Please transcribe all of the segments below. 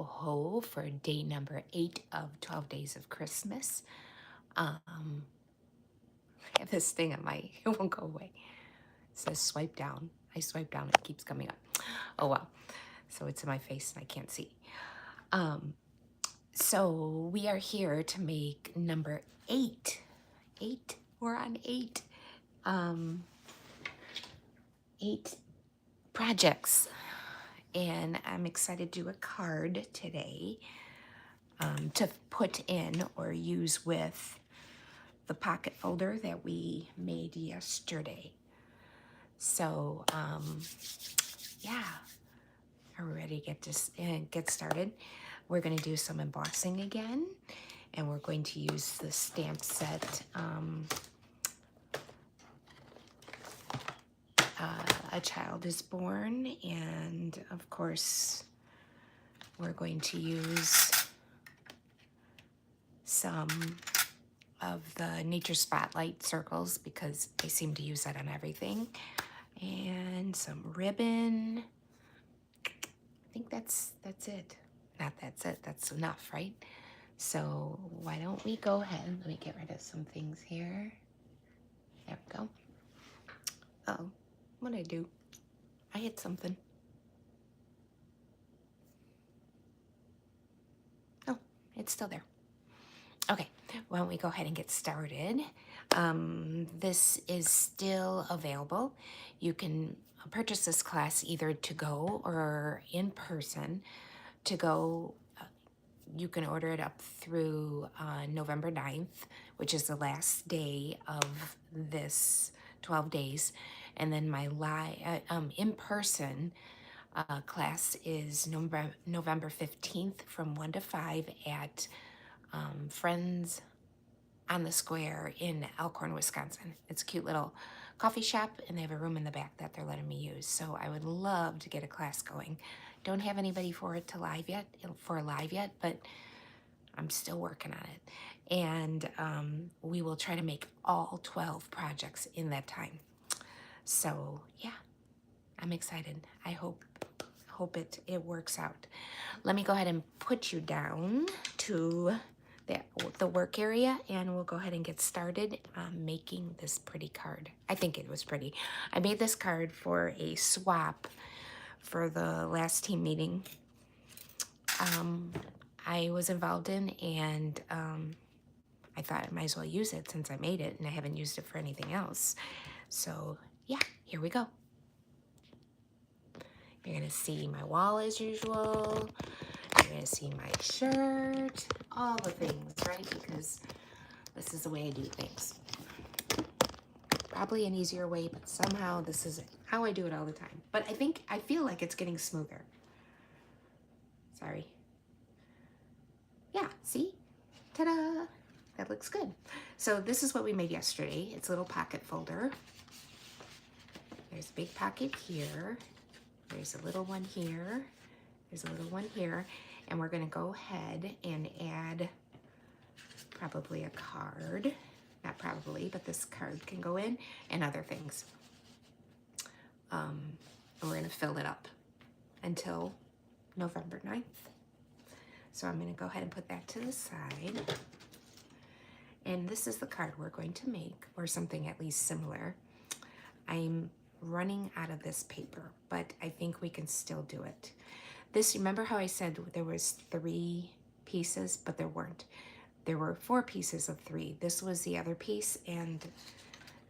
ho for day number 8 of 12 Days of Christmas. I have this thing on my, it won't go away. It says swipe down. I swipe down, it keeps coming up. Oh well. So it's in my face and I can't see. So we are here to make number 8. 8. We're on 8. 8 projects. And I'm excited to do a card today to put in or use with the pocket folder that we made yesterday. So, yeah, are we ready to get started? We're going to do some embossing again, and we're going to use the stamp set. A child is born, and of course, we're going to use some of the Nature Spotlight circles because I seem to use that on everything. And some ribbon. I think that's it. Not that's it, that's enough, right? So why don't we go ahead, let me get rid of some things here. There we go. Uh-oh, what'd I do? I hit something. Oh, it's still there. Okay, why don't we go ahead and get started. This is still available. You can purchase this class either to go or in person. To go, you can order it up through November 9th, which is the last day of this 12 days. And then my in-person class is November 15th from 1 to 5 at Friends on the Square in Elkhorn, Wisconsin. It's a cute little coffee shop, and they have a room in the back that they're letting me use. So I would love to get a class going. Don't have anybody for live yet, but I'm still working on it. And we will try to make all 12 projects in that time. So yeah, I'm excited. I hope it works out. Let me go ahead and put you down to the work area, and we'll go ahead and get started making this pretty card. I think it was pretty. I made this card for a swap for the last team meeting I was involved in, and I thought I might as well use it since I made it and I haven't used it for anything else. So yeah, here we go. You're gonna see my wall as usual. You're gonna see my shirt, all the things, right? Because this is the way I do things. Probably an easier way, but somehow this is how I do it all the time. But I feel like it's getting smoother. Sorry. Yeah, see? Ta-da! That looks good. So this is what we made yesterday. It's a little pocket folder. There's a big pocket here. There's a little one here. There's a little one here. And we're gonna go ahead and add probably a card. Not probably, but this card can go in, and other things. And we're gonna fill it up until November 9th. So I'm gonna go ahead and put that to the side. And this is the card we're going to make, or something at least similar. I'm running out of this paper, but I think we can still do it. Remember how I said there was 3 pieces, but there weren't. There were 4 pieces of 3. This was the other piece, and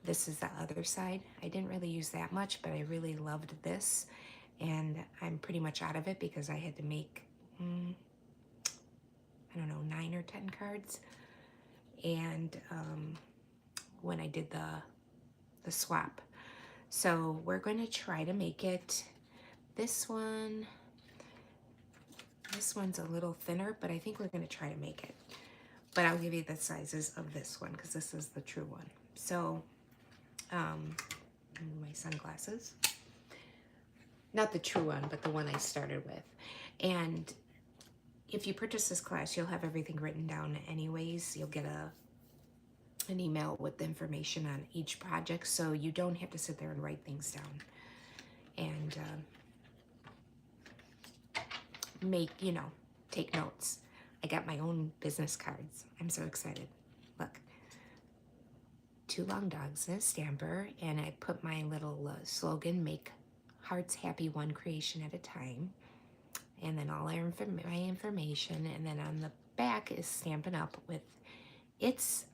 this is the other side. I didn't really use that much, but I really loved this, and I'm pretty much out of it because I had to make, I don't know, 9 or 10 cards. And when I did the swap. So we're going to try to make it, this one's a little thinner, but I think we're going to try to make it. But I'll give you the sizes of this one because this is the true one. So, my sunglasses. Not the true one, but the one I started with. And if you purchase this class, you'll have everything written down anyways. You'll get an email with the information on each project, so you don't have to sit there and write things down. And take notes. I got my own business cards. I'm so excited. Look, 2 long dogs and a stamper, and I put my little slogan, make hearts happy one creation at a time. And then all my information, and then on the back is Stampin' Up! With its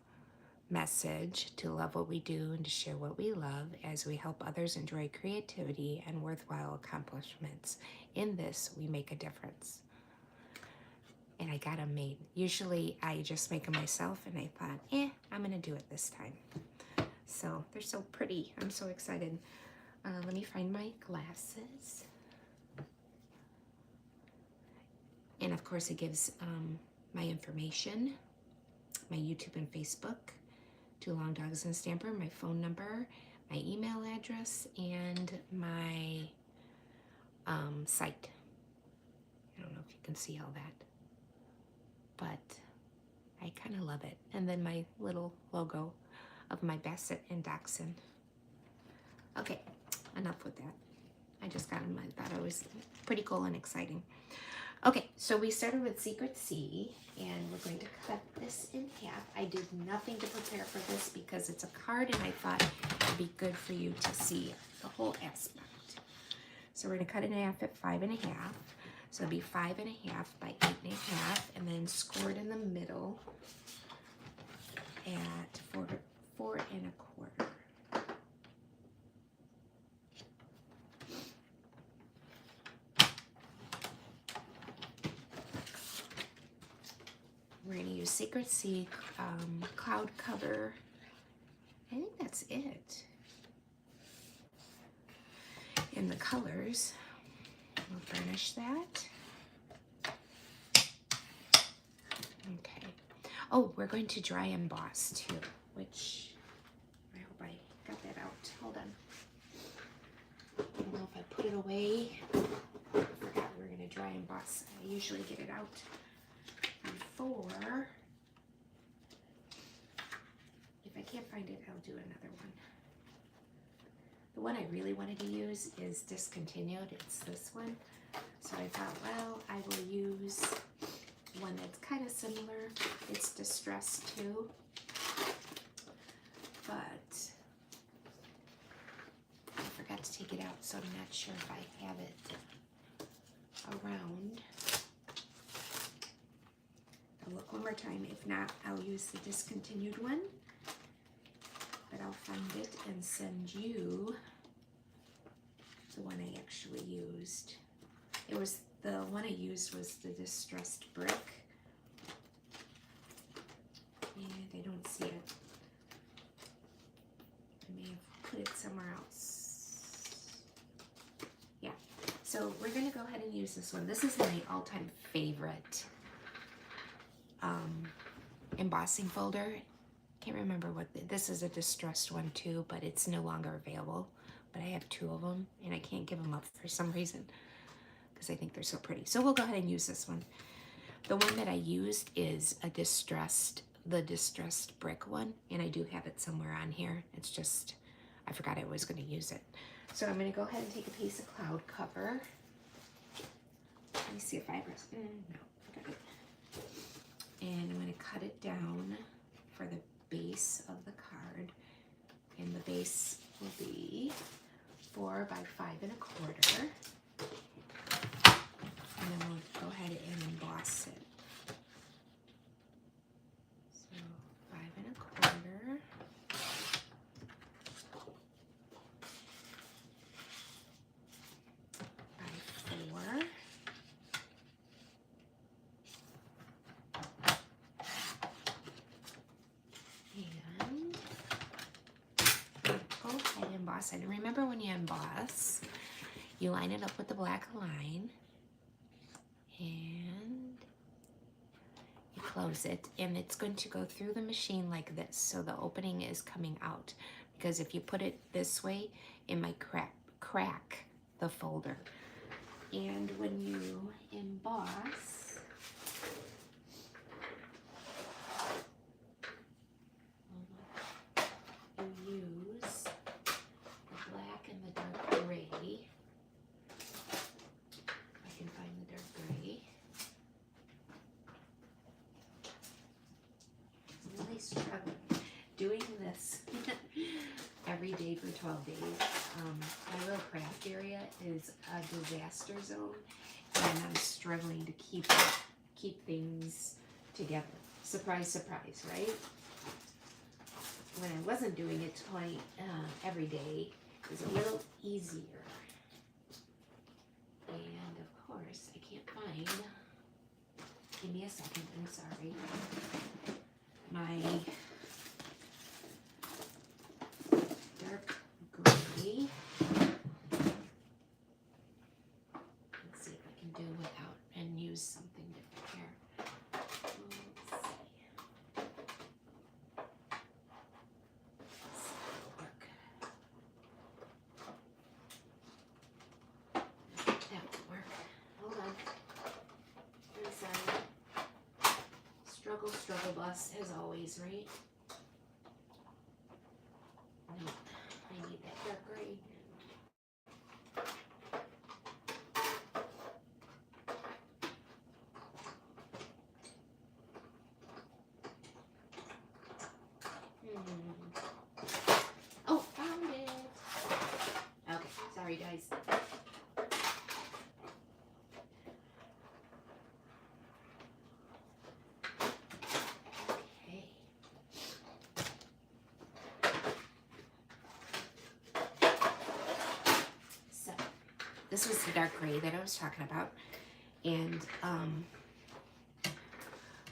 message to love what we do and to share what we love as we help others enjoy creativity and worthwhile accomplishments. In this, we make a difference. And I got them made. Usually I just make them myself, and I thought, I'm gonna do it this time. So they're so pretty. I'm so excited. Let me find my glasses. And of course it gives my information, my YouTube and Facebook, 2 long dogs and a stamper, my phone number, my email address, and my site. I don't know if you can see all that, but I kind of love it. And then my little logo of my Basset and Dachshund. Okay, enough with that. I just got them. I thought it was pretty cool and exciting. Okay, so we started with Secret C, and we're going to cut this in half. I did nothing to prepare for this because it's a card, and I thought it'd be good for you to see the whole aspect. So we're going to cut it in half at 5 1/2. So it'll be 5 1/2 by 8 1/2, and then scored in the middle at 4 1/4. We're going to use Secret C cloud cover. I think that's it. In the colors, we'll burnish that. Okay. Oh, we're going to dry emboss too, which I hope I got that out. Hold on. I don't know if I put it away. I forgot we were going to dry emboss. I usually get it out before. If I can't find it, I'll do another one. The one I really wanted to use is discontinued. It's this one. So I thought, well, I will use one that's kind of similar. It's distressed too. But I forgot to take it out, so I'm not sure if I have it around. I'll look one more time. If not, I'll use the discontinued one. But I'll find it and send you the one I actually used. It was the one I used was the distressed brick. And I don't see it. I may have put it somewhere else. Yeah. So we're gonna go ahead and use this one. This is my all-time favorite embossing folder. Can't remember what this is, a distressed one too, but it's no longer available. But I have 2 of them, and I can't give them up for some reason because I think they're so pretty. So we'll go ahead and use this one. The one that I used is the distressed brick one, and I do have it somewhere on here. It's just I forgot I was going to use it. So I'm going to go ahead and take a piece of cloud cover. Let me see if I have no, I got it. And I'm going to cut it down for the base of the card, and the base will be 4 by 5 1/4, and then we'll go ahead and emboss it. So 5 1/4 by 4. Emboss it. And remember, when you emboss, you line it up with the black line and you close it, and it's going to go through the machine like this, so the opening is coming out, because if you put it this way, it might crack the folder. And when you emboss, you use black and the dark gray. I can find the dark gray. stay for 12 days. My little craft area is a disaster zone, and I'm struggling to keep things together. Surprise, surprise, right? When I wasn't doing it every day, it was a little easier. And of course, I can't find. Give me a second. I'm sorry. My dark gray. Let's see if I can do without and use something different here. Let's see. Work. That won't work. Hold on. I'm sorry. Struggle bus as always, right? No, I need that dark gray. Oh, found it. Okay, sorry guys. Okay. So, this was the dark gray that I was talking about. And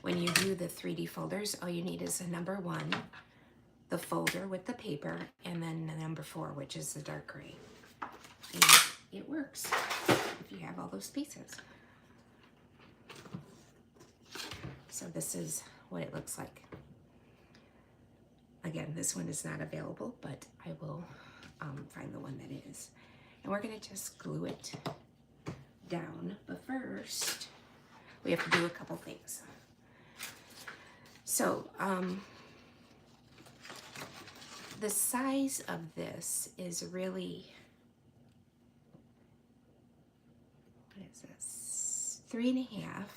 when you do the 3D folders, all you need is a number 1, the folder with the paper, and then the number 4, which is the dark gray. And it works if you have all those pieces. So this is what it looks like. Again, this one is not available, but I will find the one that is. And we're gonna just glue it down, but first we have to do a couple things. So the size of this is really, what is this? 3.5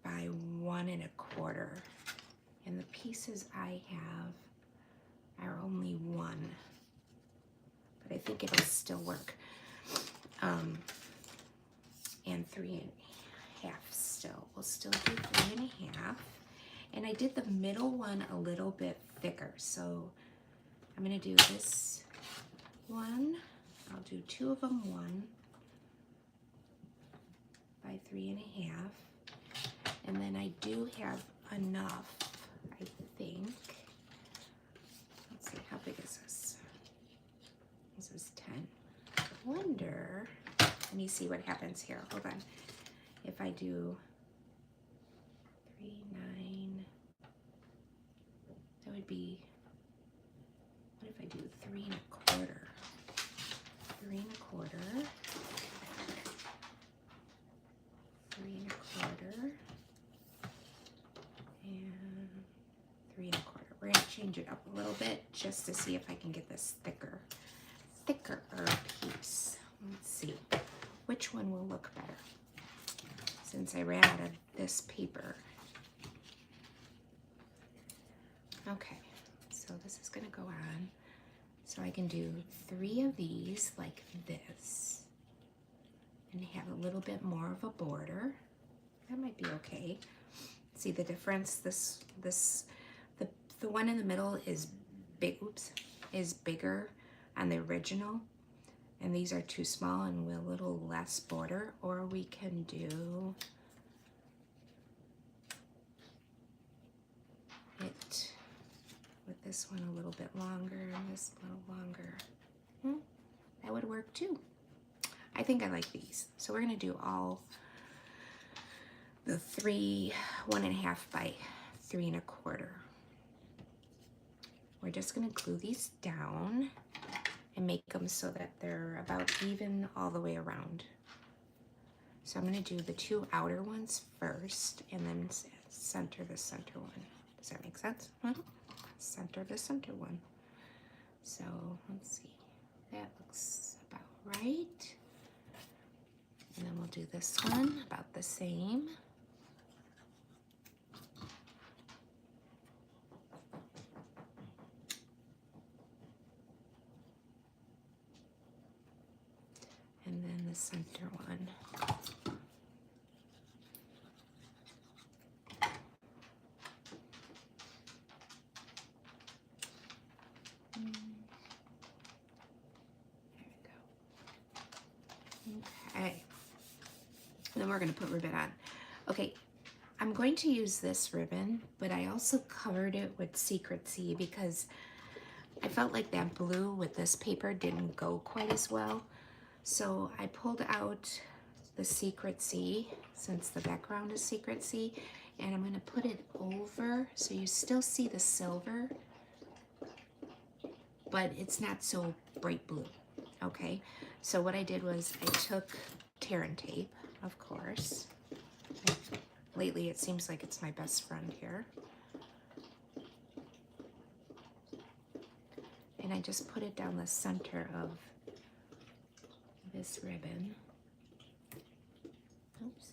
by 1 1/4. And the pieces I have are only 1, but I think it'll still work. And 3.5 still. We'll still do 3.5. And I did the middle one a little bit thicker. So I'm gonna do this one. I'll do 2 of them, 1 by 3.5. And then I do have enough, I think. Let's see, how big is this? This is 10. I wonder, let me see what happens here. Hold on. If I do 3, 9, that would be, what if I do 3 1/4? 3 1/4. 3 1/4. And 3 1/4. We're gonna change it up a little bit just to see if I can get this thicker piece. Let's see which one will look better since I ran out of this paper. Okay, so this is gonna go on. So I can do 3 of these like this and have a little bit more of a border. That might be okay. See the difference? The one in the middle is big. Oops, is bigger on the original, and these are too small and with a little less border. Or we can do it with this one a little bit longer and this a little longer. That would work too. I think I like these. So we're gonna do all the 3 1.5 by 3 1/4. We're just gonna glue these down and make them so that they're about even all the way around. So I'm gonna do the 2 outer ones first and then center the center one. Does that make sense? Center the center one. So let's see, that looks about right. And then we'll do this one about the same. center one. Okay, then we're going to put ribbon on. Okay, I'm going to use this ribbon, but I also covered it with Secrecy because I felt like that blue with this paper didn't go quite as well. So I pulled out the Secrecy, since the background is Secrecy, and I'm going to put it over so you still see the silver, but it's not so bright blue. Okay, so what I did was I took tear and tape, of course. Lately it seems like it's my best friend here. And I just put it down the center of this ribbon. Oops.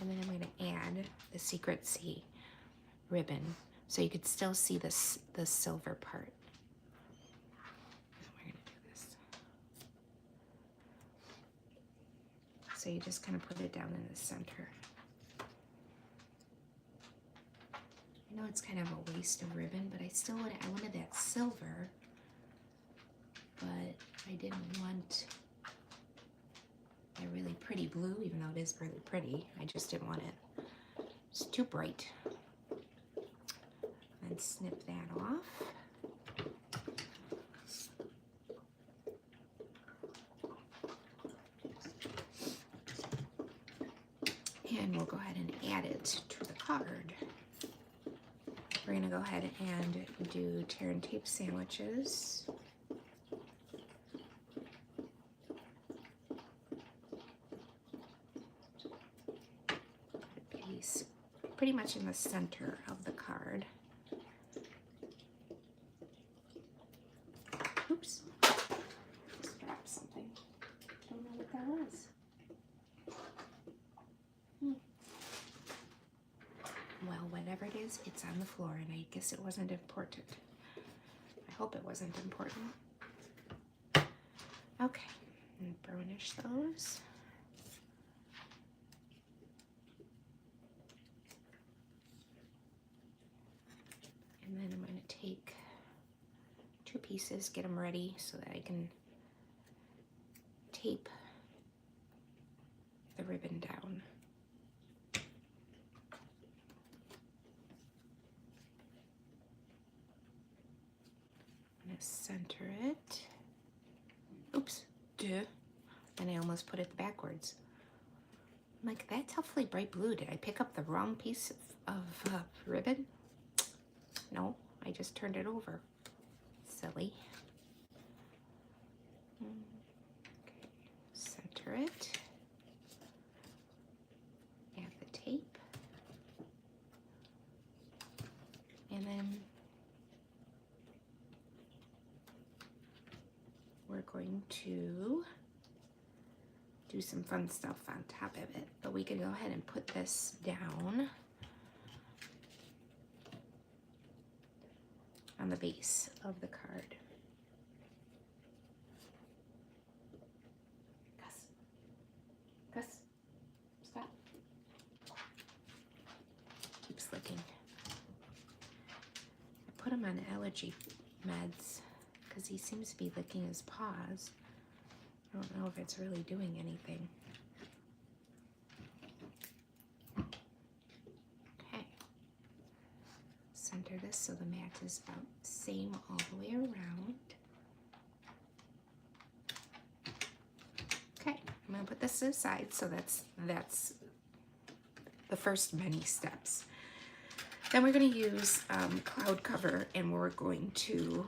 And then I'm going to add the Secrecy ribbon so you could still see the silver part. We're going to do this. So you just kind of put it down in the center. I know it's kind of a waste of ribbon, but I wanted that silver, but I didn't want a really pretty blue, even though it is really pretty. I just didn't want it. It's too bright. And snip that off. And we'll go ahead and add it to the card. We're going to go ahead and do tear and tape sandwiches. Put a piece pretty much in the center of the card. Oops. Just dropped something. Don't know what that was. Well, whatever it is, it's on the floor, and I guess it wasn't important. I hope it wasn't important. Okay, and burnish those. And then I'm going to take 2 pieces, get them ready so that I can tape the ribbon down. I'm going to center it. Oops, duh. And I almost put it backwards. I'm like, that's awfully bright blue. Did I pick up the wrong piece of ribbon? No, I just turned it over. Silly. Okay, center it. Add the tape. And then we're going to do some fun stuff on top of it. But we can go ahead and put this down on the base of the card. Gus, stop. Keeps licking. I put him on allergy meds because he seems to be licking his paws. I don't know if it's really doing anything. Okay. Center this so the mat is about the same all the way around. Okay, I'm gonna put this aside, so that's the first many steps. Then we're going to use cloud cover, and we're going to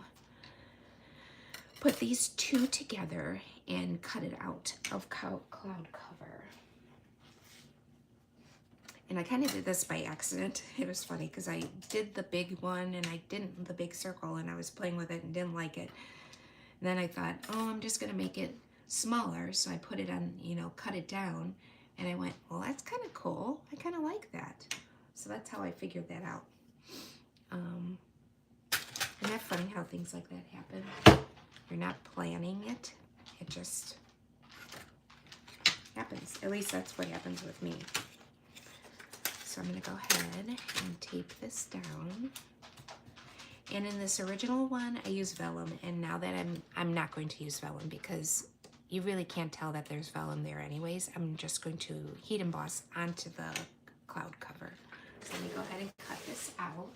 put these two together and cut it out of cloud cover. And I kind of did this by accident. It was funny because I did the big one and I didn't the big circle, and I was playing with it and didn't like it. And then I thought, oh, I'm just going to make it smaller. So I put it on, you know, cut it down, and I went, well, that's kind of cool. I kind of like that. So that's how I figured that out. Isn't that funny how things like that happen? You're not planning it. It just happens. At least that's what happens with me. So I'm going to go ahead and tape this down. And in this original one, I used vellum, and now that I'm not going to use vellum because you really can't tell that there's vellum there anyways. I'm just going to heat emboss onto the cloud cover. So let me go ahead and cut this out.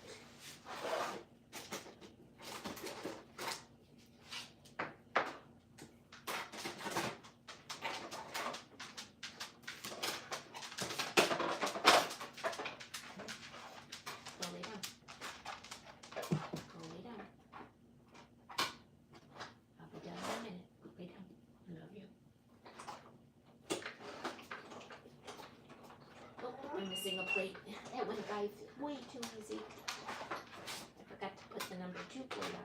I'm missing a plate. That went by way too easy. I forgot to put the number 2 plate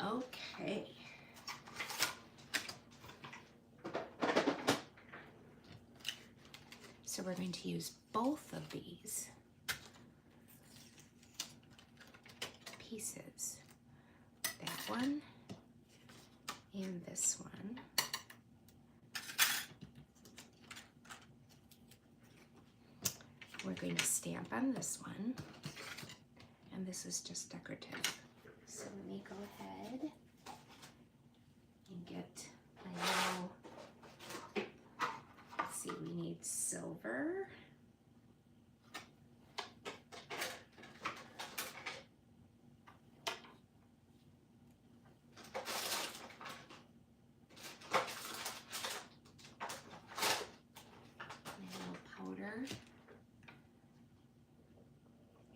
on. Okay. So we're going to use both of these pieces, that one and this one. We're going to stamp on this one, and this is just decorative. So let me go ahead and get my little, let's see, we need silver.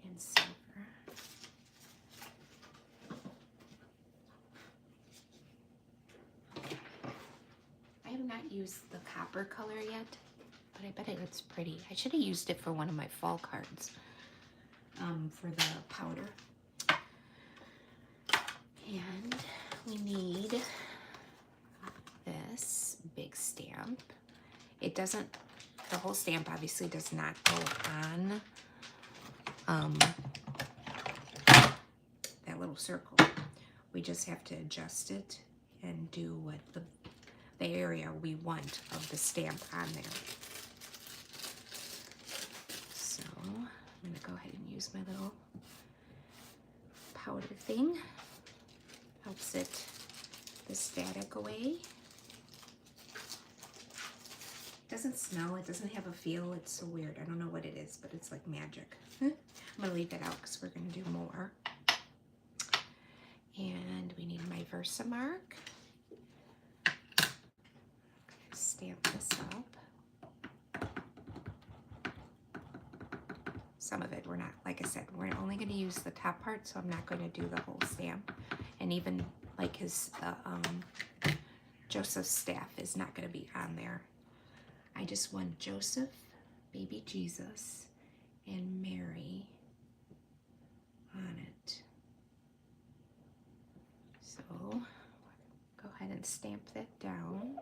And silver. I have not used the copper color yet, but I bet it's pretty. I should have used it for one of my fall cards, for the powder. And we need this big stamp. It doesn't, the whole stamp obviously does not go on that little circle. We just have to adjust it and do what the area we want of the stamp on there. So I'm going to go ahead and use my little powder thing. Helps it the static away. Doesn't smell, it doesn't have a feel, it's so weird. I don't know what it is, but it's like magic. I'm gonna leave that out because we're gonna do more. And we need my Versamark. Stamp this up. Some of it we're not, like I said, we're only gonna use the top part, so I'm not gonna do the whole stamp. And even like his, Joseph's staff is not gonna be on there. I just want Joseph, baby Jesus, and Mary on it. So go ahead and stamp that down.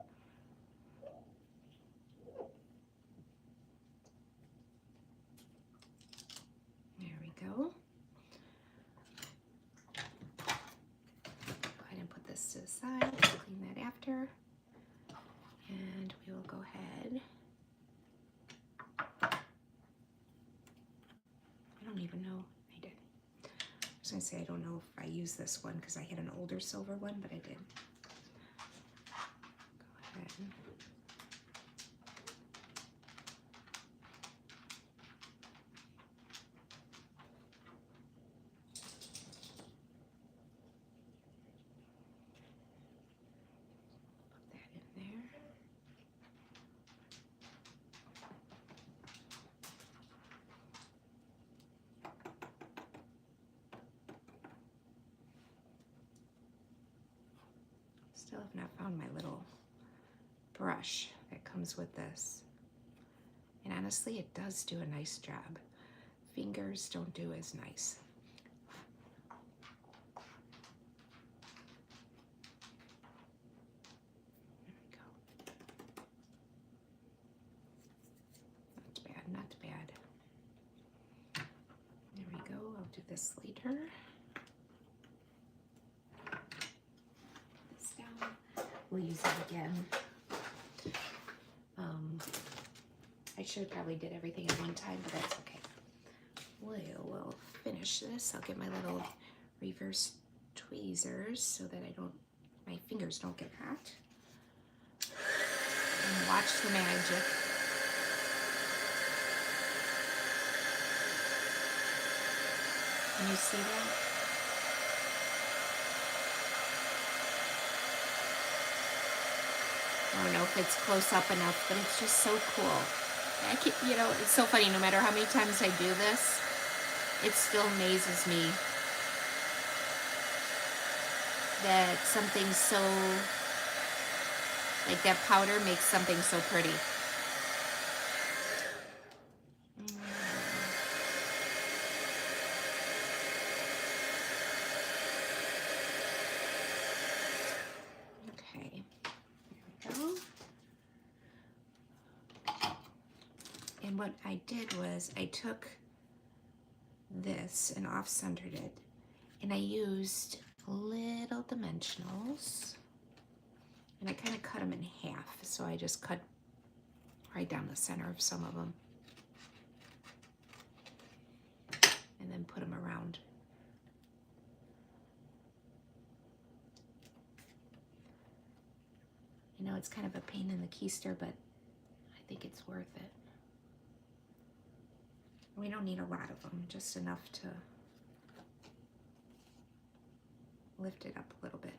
There we go. Go ahead and put this to the side. Clean that after. And we will go ahead. I don't even know. I did. I was going to say I don't know if I used this one because I had an older silver one, but I did. Go ahead. Still have not found my little brush that comes with this. And honestly, it does do a nice job. Fingers don't do as nice. There we go. Not bad, not bad. There we go, I'll do this later. Put this down. We'll use it again. I should have probably did everything at one time, but that's okay. We'll finish this. I'll get my little reverse tweezers so that my fingers don't get hot. And watch the magic. Can you see that? I don't know if it's close up enough, but it's just so cool. It's so funny, no matter how many times I do this, it still amazes me that something so, like that powder makes something so pretty. Okay, there we go. And what I did was I took this and off-centered it, and I used little dimensionals, and I kind of cut them in half. So I just cut right down the center of some of them, and then put them around. I know it's kind of a pain in the keister, but I think it's worth it. We don't need a lot of them, just enough to lift it up a little bit.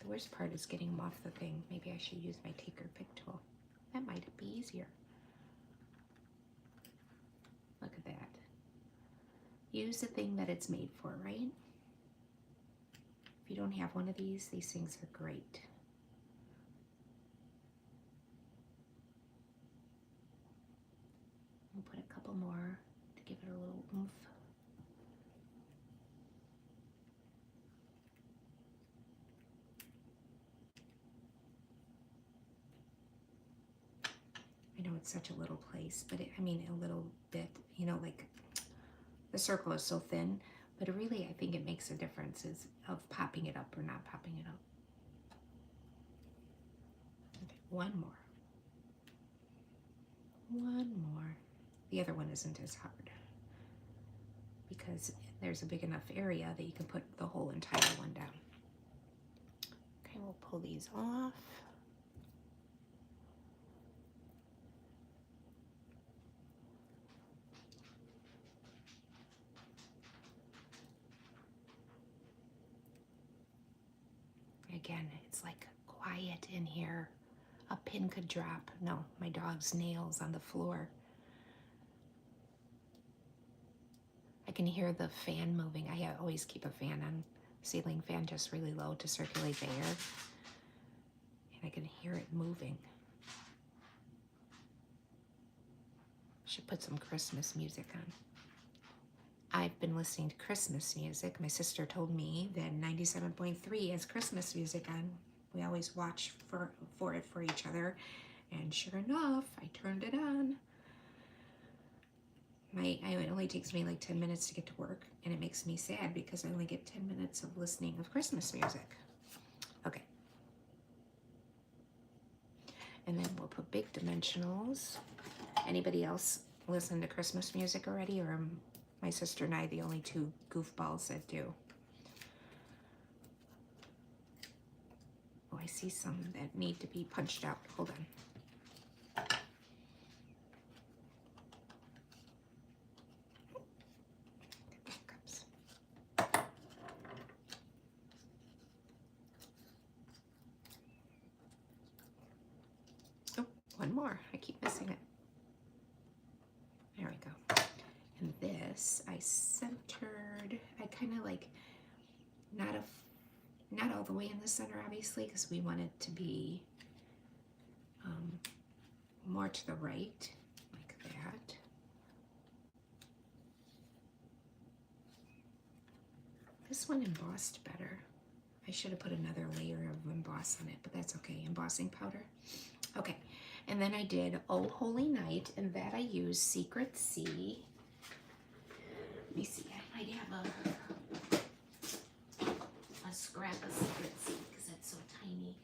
The worst part is getting them off the thing. Maybe I should use my take or pick tool. That might be easier. Look at that. Use the thing that it's made for, right? If you don't have one of these things are great. I'll put a couple more to give it a little oomph. I know it's such a little place, but a little bit, like the circle is so thin, but really I think it makes a difference of popping it up or not popping it up. Okay, one more. One more. The other one isn't as hard because there's a big enough area that you can put the whole entire one down. Okay, we'll pull these off. Again, it's like quiet in here. A pin could drop. No, my dog's nails on the floor. I can hear the fan moving. I always keep a fan on, ceiling fan just really low to circulate the air. And I can hear it moving. Should put some Christmas music on. I've been listening to Christmas music. My sister told me that 97.3 has Christmas music on. We always watch for it for each other. And sure enough, I turned it on. It only takes me like 10 minutes to get to work, and it makes me sad because I only get 10 minutes of listening of Christmas music. Okay. And then we'll put big dimensionals. Anybody else listen to Christmas music already, or am my sister and I the only two goofballs that do? Oh, I see some that need to be punched out. Hold on. Oh, one more. I keep missing it. centered. I kind of like not all the way in the center, obviously, because we want it to be more to the right, like that. This one embossed better. I should have put another layer of emboss on it, but that's okay. Embossing powder. Okay, and then I did Oh Holy Night, and that I used Secret Sea. Let me see, I might have a scrap of Secret Sea because it's so tiny.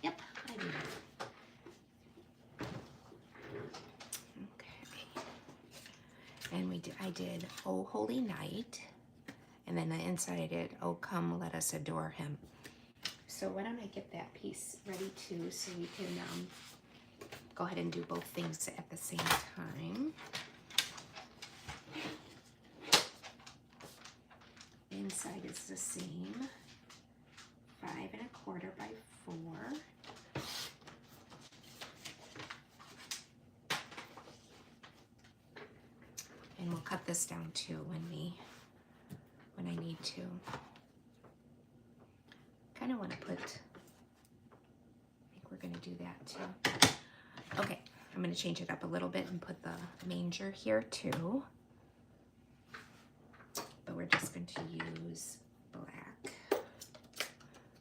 Yep, I do. Okay. And I did Oh Holy Night. And then the inside I did Oh Come Let Us Adore Him. So why don't I get that piece ready too, so we can go ahead and do both things at the same time. Inside is the same, 5 1/4 by 4. And we'll cut this down too when I need to. Kind of want to put, I think we're going to do that too. Okay, I'm going to change it up a little bit and put the manger here too. But we're just going to use black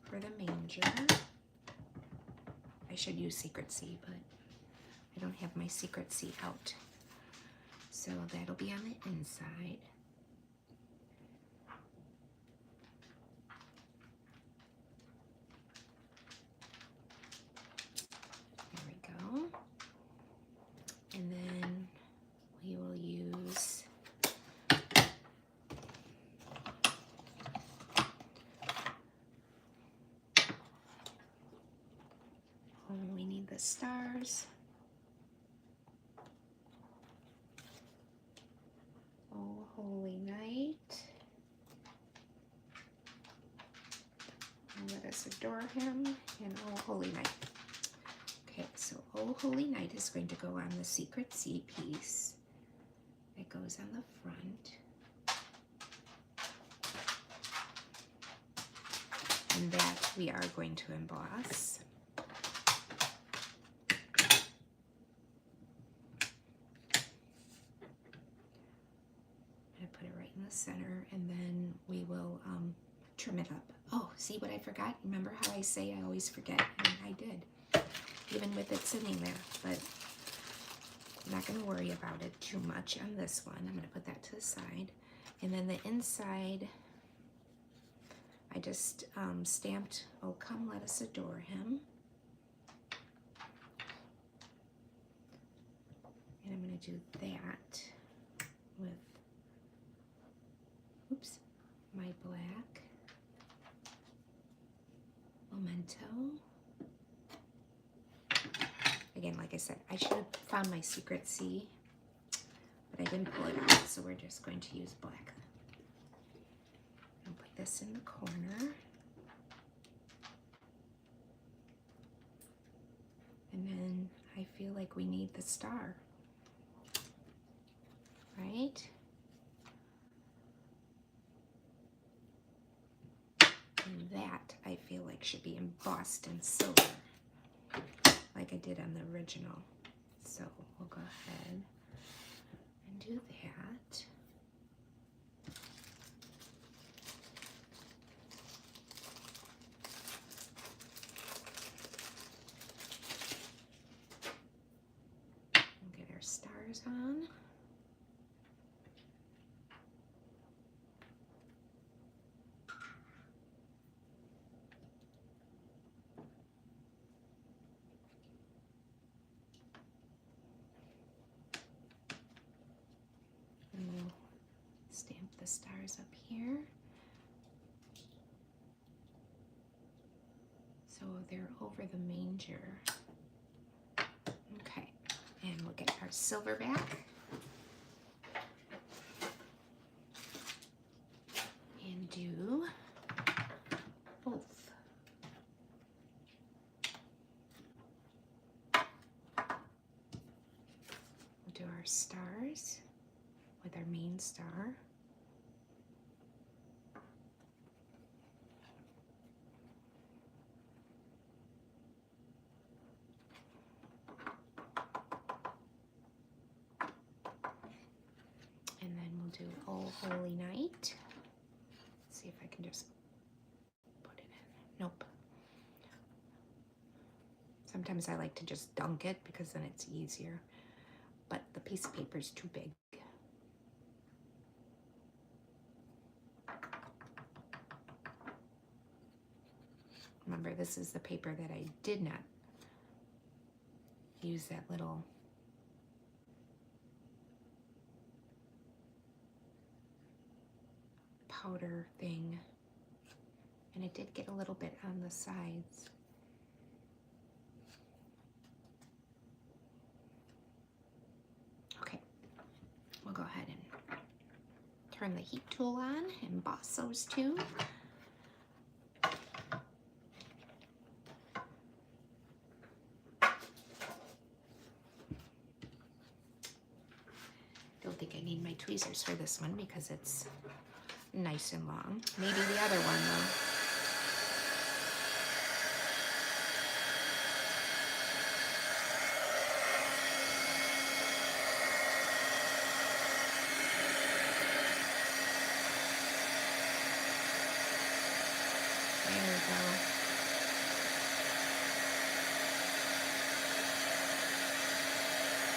for the manger. I should use Secret Sea, but I don't have my Secret Sea out. So that'll be on the inside. There we go. And then we will use we need the stars. Oh Holy Night. Let Us Adore Him, and Oh Holy Night. Okay, so Oh Holy Night is going to go on the Secret Sea piece. It goes on the front. And that we are going to emboss. I'm going to put it right in the center, and then we will trim it up. Oh, see what I forgot? Remember how I say I always forget? And I did, even with it sitting there. But I'm not going to worry about it too much on this one. I'm going to put that to the side. And then the inside, I just stamped, Oh Come Let Us Adore Him. And I'm going to do that with, oops, my black Memento. Again, like I said, I should have found my Secret Sea, but I didn't pull it out, so we're just going to use black. I'll put this in the corner. And then I feel like we need the star, right? And that I feel like should be embossed in silver, like I did on the original. So we'll go ahead and do that. We'll get our stars on. And we'll stamp the stars up here. So they're over the manger. Okay, and we'll get our silver back. And our stars with our main star. And then we'll do Oh Holy Night. Let's see if I can just put it in. Nope. Sometimes I like to just dunk it because then it's easier, but the piece of paper is too big. Remember, this is the paper that I did not use that little powder thing, and it did get a little bit on the sides. Okay, we'll go ahead and turn the heat tool on, emboss those two. Don't think I need my tweezers for this one because it's nice and long. Maybe the other one though. There we go.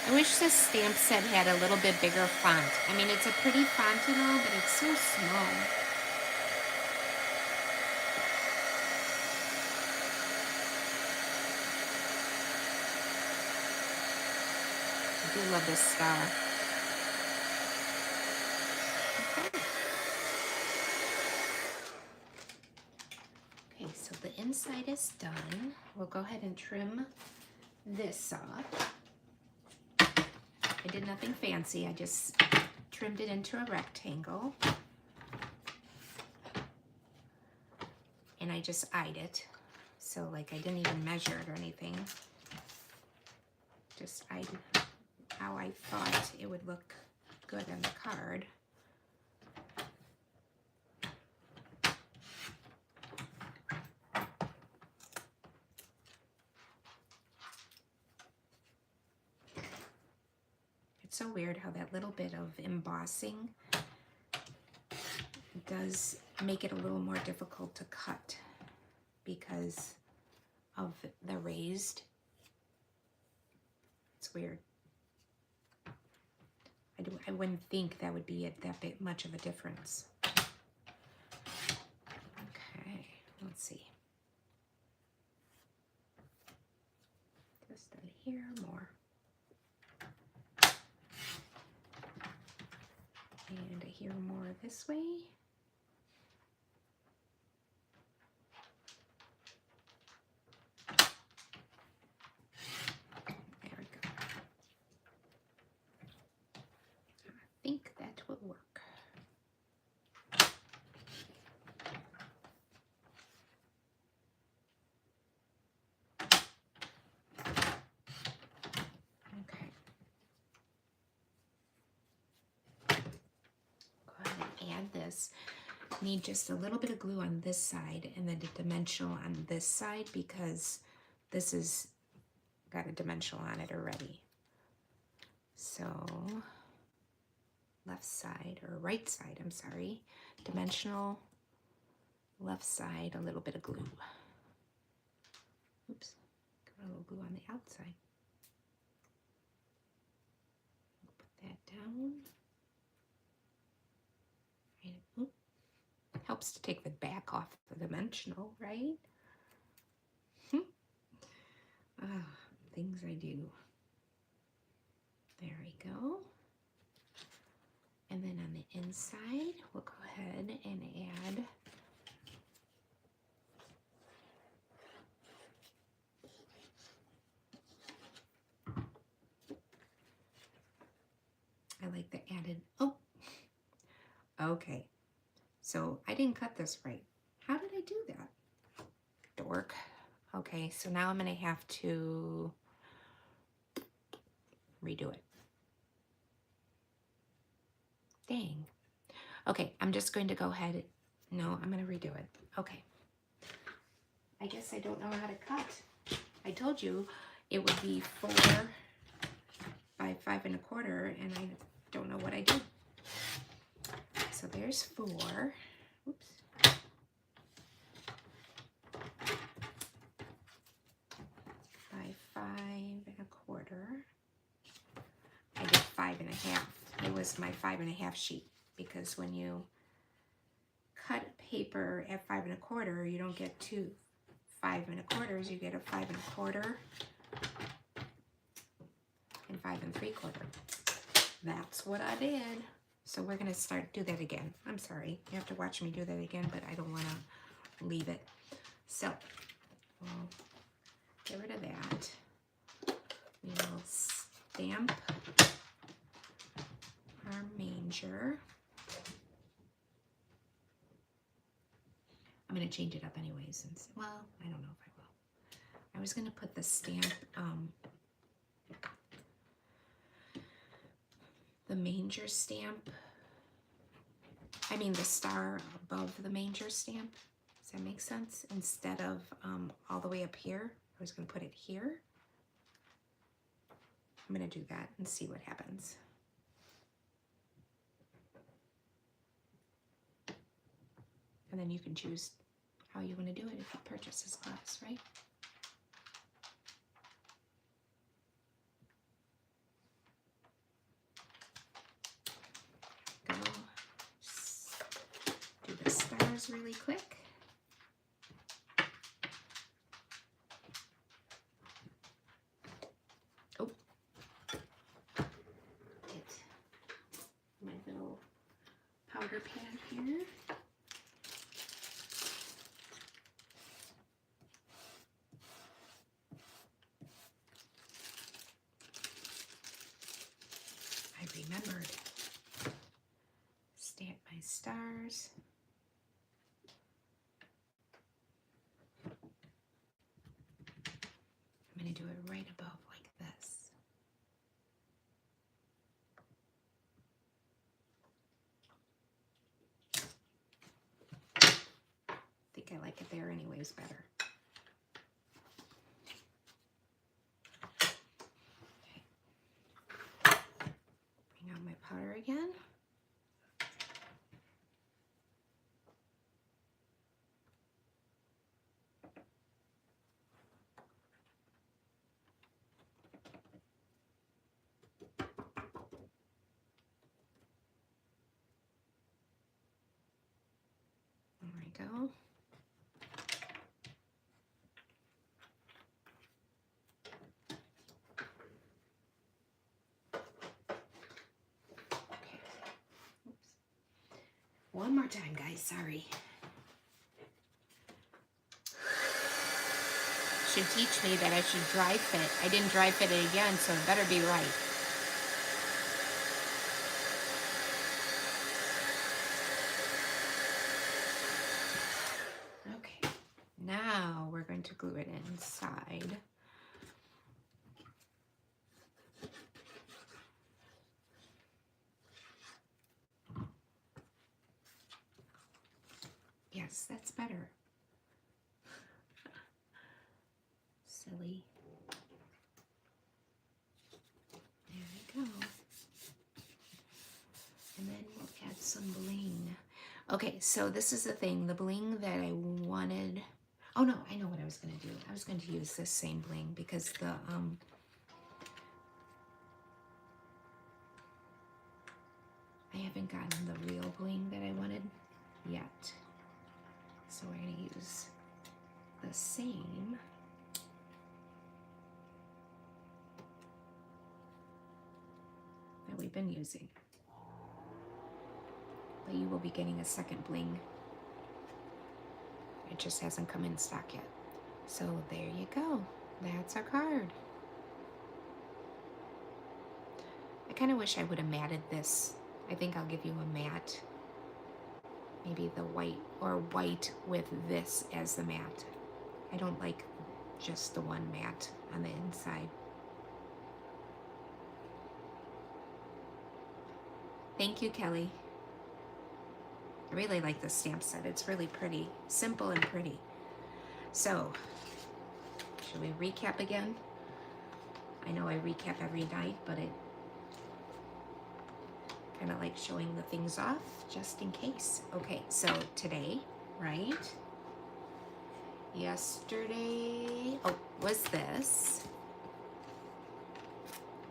I wish this stamp set had a little bit bigger font. I mean, it's a pretty font and all, but it's so small. I do love this star. Okay, so the inside is done. We'll go ahead and trim this off. I did nothing fancy, I just trimmed it into a rectangle. And I just eyed it. So like I didn't even measure it or anything. Just eyed how I thought it would look good on the card. It's so weird how that little bit of embossing does make it a little more difficult to cut because of the raised. It's weird. I wouldn't think that would be that bit much of a difference. Okay, let's see. Just a here more. And a here more this way. There we go. I think that will work. Okay. Go ahead and add this. Need just a little bit of glue on this side and then a dimensional on this side because this is got a dimensional on it already. So left side or right side, I'm sorry, dimensional, left side, a little bit of glue. Oops, got a little glue on the outside. Put that down. And, oop, helps to take the back off the dimensional, right? Things I do. There we go. And then on the inside, we'll go ahead and add I like the added, oh, okay. So I didn't cut this right. How did I do that? Dork. Okay, so now I'm gonna have to redo it. Dang. Okay, I'm just going to go ahead. No, I'm going to redo it. Okay. I guess I don't know how to cut. I told you it would be 4 by 5 1/4, and I don't know what I did. So there's 4. Oops. By 5 1/4. I did 5 1/2. It was my 5 1/2 sheet, because when you cut paper at 5 1/4, you don't get 2 5 1/4s. You get a 5 1/4 and 5 3/4. That's what I did. So we're gonna do that again. I'm sorry, you have to watch me do that again, but I don't want to leave it. So we'll get rid of that. We will stamp our manger. I'm gonna change it up anyways, since, well, I don't know if I will. I was gonna put the stamp, the manger stamp, I mean the star above the manger stamp. Does that make sense? Instead of all the way up here, I was gonna put it here. I'm gonna do that and see what happens. And then you can choose how you want to do it if you purchase this class, right? Go. Just do the stars really quick. Oh. Get my little powder pad here. Remembered. Stamp my stars. I'm going to do it right above like this. I think I like it there anyways better. Out my powder again. There we go. One more time, guys, sorry. Should teach me that I should dry fit. I didn't dry fit it again, so it better be right. Okay, now we're going to glue it inside. Yes, that's better. Silly. There we go. And then we'll add some bling. Okay, so this is the thing, the bling that I wanted. Oh no, I know what I was gonna do. I was going to use this same bling because the I haven't gotten the real bling that I wanted yet. So we're gonna use the same. That we've been using. But you will be getting a second bling. It just hasn't come in stock yet. So there you go. That's our card. I kind of wish I would have matted this. I think I'll give you a matte. Maybe the white, or white with this as the matte. I don't like just the one matte on the inside. Thank you, Kelly. I really like this stamp set. It's really pretty, simple and pretty. So, should we recap again? I know I recap every night, but it kind of like showing the things off just in case. Okay, so today, right? Yesterday, oh, was this.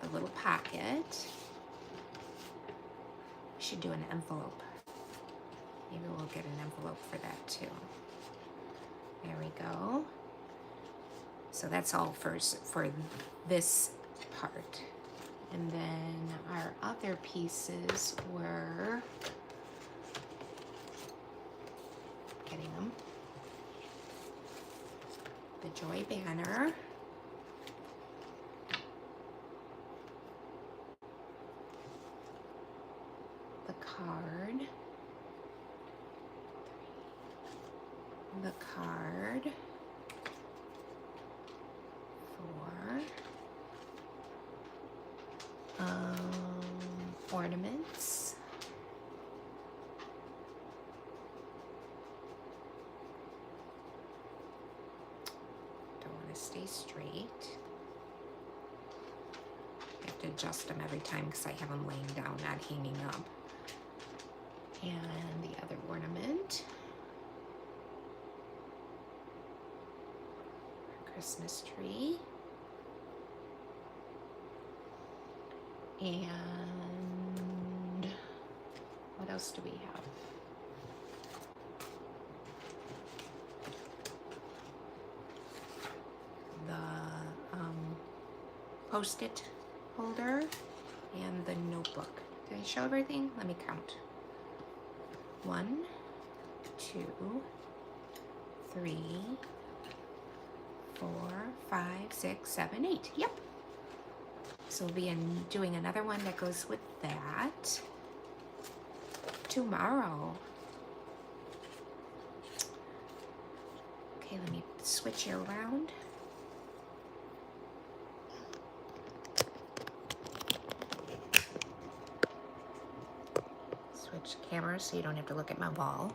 The little pocket. Should do an envelope. Maybe we'll get an envelope for that too. There we go. So that's all for this part. And then our other pieces were getting them. The Joy banner. The card. The card. 4. Ornaments. Don't want to stay straight. I have to adjust them every time because I have them laying down, not hanging up. And the other ornament. Christmas tree. And what else do we have? The Post-it holder and the notebook. Did I show everything? Let me count. 1, 2, 3, 4, 5, 6, 7, 8. Yep. So we'll be doing another one that goes with that tomorrow. Okay, let me switch you around. Switch camera so you don't have to look at my wall.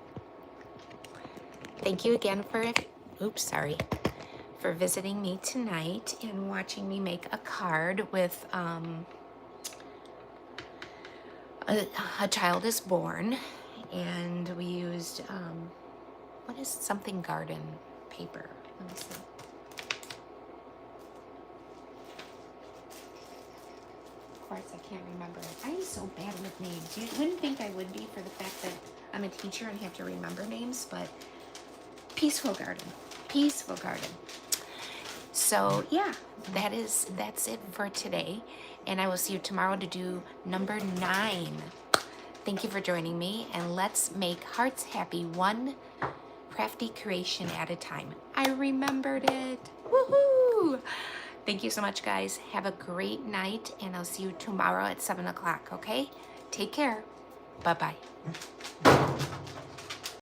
Thank you again for visiting me tonight and watching me make a card with a child is born, and we used what is something garden paper. Let me see. Of course, I can't remember it. I'm so bad with names. You wouldn't think I would be for the fact that I'm a teacher and have to remember names, but Peaceful Garden. Peaceful Garden. So yeah, that's it for today, and I will see you tomorrow to do number 9. Thank you for joining me, and let's make hearts happy, one crafty creation at a time. I remembered it. Woohoo! Thank you so much, guys. Have a great night, and I'll see you tomorrow at 7 o'clock, okay? Take care. Bye-bye.